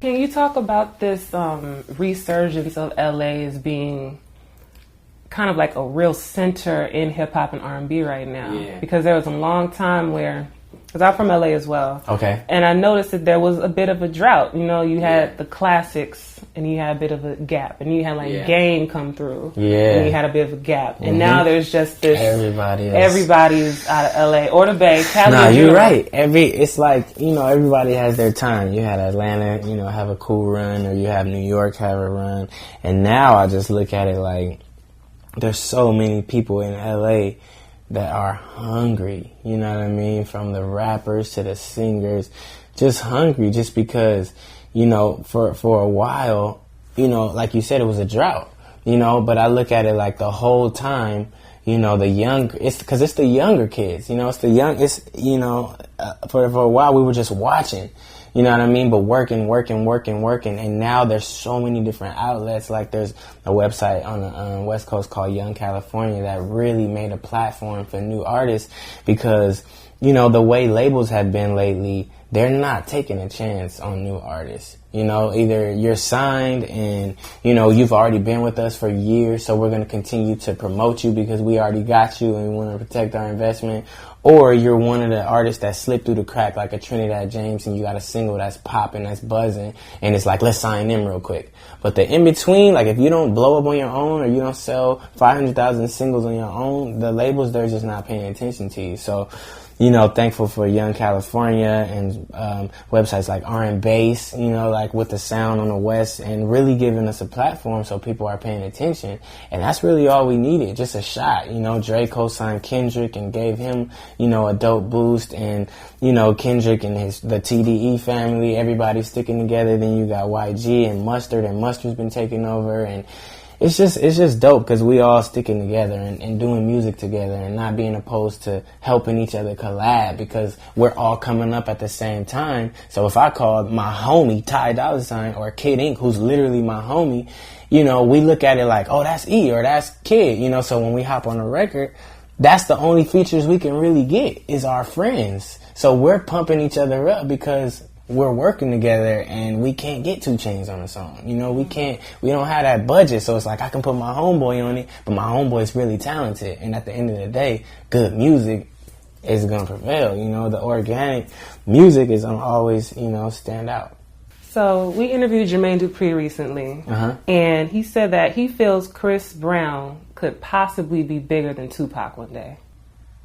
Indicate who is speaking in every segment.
Speaker 1: Can you talk about this resurgence of LA as being kind of like a real center in hip hop and R&B right now?
Speaker 2: Yeah.
Speaker 1: Because there was a long time where, because I'm from LA as well.
Speaker 2: Okay.
Speaker 1: And I noticed that there was a bit of a drought. You know, you had the classics and you had a bit of a gap. And you had like Game come through.
Speaker 2: Yeah.
Speaker 1: And you had a bit of a gap. And now there's just this.
Speaker 2: Everybody's
Speaker 1: out of LA or the Bay. Cali,
Speaker 2: nah, you're right. It's like, you know, everybody has their time. You had Atlanta, you know, have a cool run, or you have New York have a run. And now I just look at it like there's so many people in LA that are hungry, you know what I mean? From the rappers to the singers, just hungry just because, you know, for a while, you know, like you said, it was a drought, you know, but I look at it like the whole time, you know, it's the younger kids, you know, for a while we were just watching, you know what I mean? But working. And now there's so many different outlets. Like there's a website on the West Coast called Young California that really made a platform for new artists because, you know, the way labels have been lately, they're not taking a chance on new artists. You know, either you're signed and, you know, you've already been with us for years, so we're going to continue to promote you because we already got you and we want to protect our investment. Or you're one of the artists that slipped through the crack like a Trinidad James and you got a single that's popping, that's buzzing, and it's like, let's sign them real quick. But the in-between, like if you don't blow up on your own or you don't sell 500,000 singles on your own, the labels, they're just not paying attention to you. So, you know, thankful for Young California and websites like R&Bass, you know, like with the sound on the West and really giving us a platform so people are paying attention. And that's really all we needed, just a shot. You know, Dre co-signed Kendrick and gave him, you know, a dope boost. And, you know, Kendrick and the TDE family, everybody's sticking together. Then you got YG and Mustard's been taking over. And it's just dope because we all sticking together and doing music together and not being opposed to helping each other collab because we're all coming up at the same time. So if I called my homie Ty Dolla $ign or Kid Ink, who's literally my homie, you know, we look at it like, oh, that's E or that's Kid, you know. So when we hop on a record, that's the only features we can really get is our friends. So we're pumping each other up because we're working together and we can't get 2 Chainz on a song. You know, we don't have that budget. So it's like I can put my homeboy on it, but my homeboy's really talented. And at the end of the day, good music is going to prevail. You know, the organic music is going to always, you know, stand out.
Speaker 1: So we interviewed Jermaine Dupri recently, and he said that he feels Chris Brown could possibly be bigger than Tupac one day.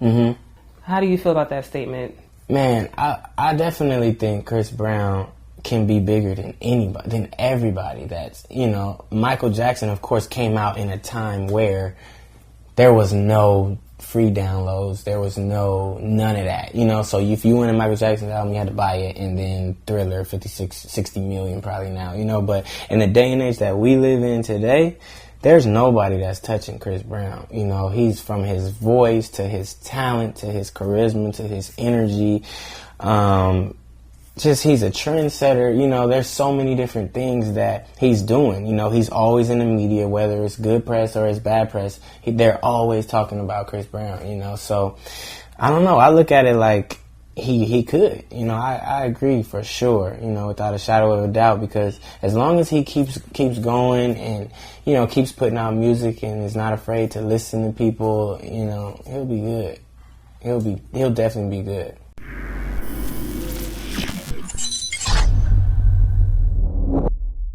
Speaker 1: Mm-hmm. How do you feel about that statement?
Speaker 2: Man, I definitely think Chris Brown can be bigger than anybody, than everybody. That's, you know, Michael Jackson, of course, came out in a time where there was no free downloads. There was none of that, you know. So if you wanted Michael Jackson's album, you had to buy it, and then Thriller, 60 million probably now, you know. But in the day and age that we live in today, there's nobody that's touching Chris Brown. You know, he's from his voice to his talent to his charisma to his energy. He's a trendsetter. You know, there's so many different things that he's doing. You know, he's always in the media, whether it's good press or it's bad press. They're always talking about Chris Brown, you know. So, I don't know. I look at it like he could. You know, I agree for sure, you know, without a shadow of a doubt, because as long as he keeps going and, you know, keeps putting out music and is not afraid to listen to people, you know, he'll be good. He'll definitely be good.